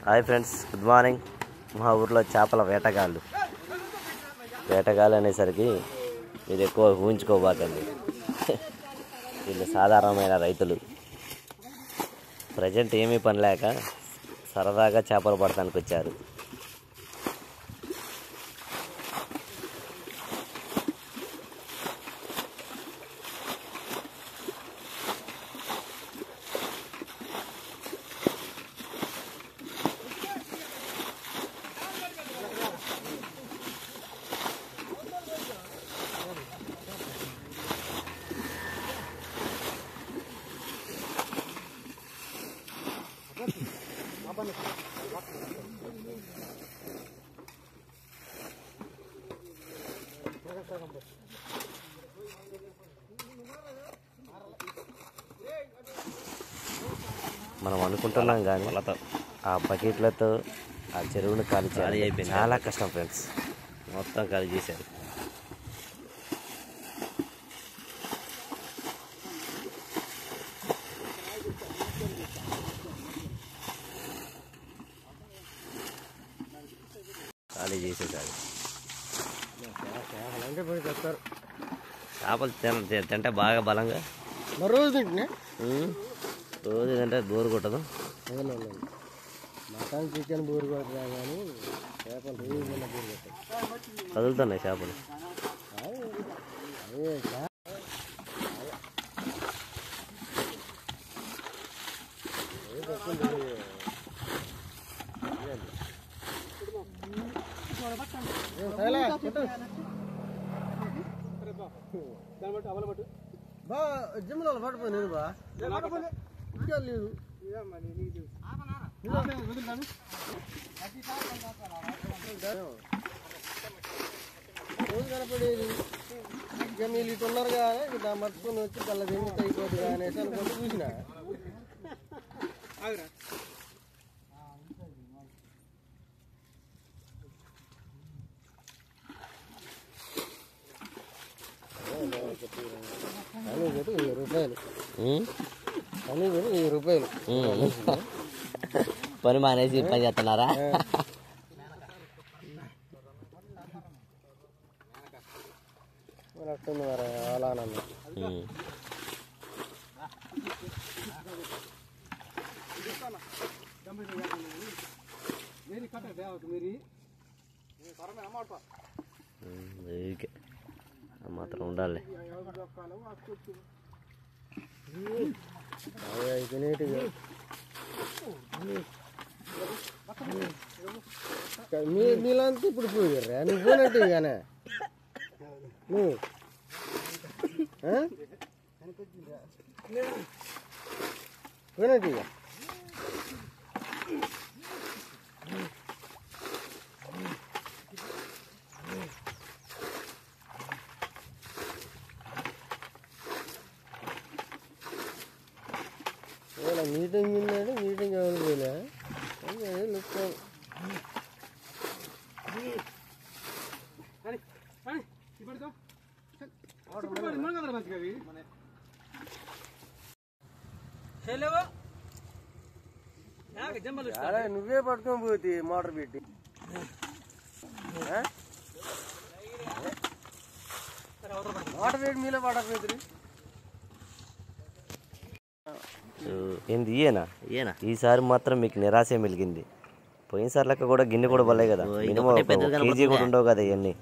Hi friends, good morning. మా ఊర్లో చేపల వేటగాళ్ళు అనేసరికి మీరు ఎక్కువ ఊహించుకోబాకండి. వీళ్ళు సాధారణమైన రైతులు. ప్రజెంట్ ఏమీ పని లేక సరదాగా చేపలు పడటానికి వచ్చారు. మనం అనుకుంటున్నాం కానీ ఆ బకెట్లతో ఆ చెరువును ఖాళీ అయిపోయింది. చాలా కష్టం ఫ్రెండ్స్, మొత్తం ఖాళీ చేశారు. ఖాళీ చేసేసారు. చేపలు తింటే బాగా బలంగా రోజు తింటున్నా. రోజు తింటే బోరు కొట్టదు. మటన్ చికెన్ బోరు కొట్టదా కానీ చేపలు రోజు బోరు కొట్టదు. కదులుతున్నాయి చేపలు. జిమ్లో పడిపోయి నేను బా ఇంకా లేదు. రోజు కనపడేది ఇక మీరు ఇటు ఉన్నారు కదా, ఇట్లా మర్చుకొని వచ్చి కళ్ళ దింగితే అయిపోతుంది అనేసి అనుకుంటూ చూసిన. ₹1000 ₹1000 పని మానేసి పని చేస్తున్నారా? వస్తుంది మరి అలానన్న. మాత్రం ఉండాలి. మీలంతా ఇప్పుడు పోయారా? నువ్వు పోయినట్టు కానీ నువ్వు పోయినట్టు ఇక మీటింగ్ ఉన్నాడు. మీటింగ్ ఎవరు పోయినా లుక్ నువ్వే పట్టుకొని పోతే మోటార్ పెట్టి మీలో పడకపోతుంది. ఏంది ఈయన ఈసారి మాత్రం మీకు నిరాశ మిలిగింది. పోయినసారి లెక్క కూడా గిన్నె కూడా బలే కదా, మినిమం కేజీ కూడా ఉండవు కదా ఇవన్నీ.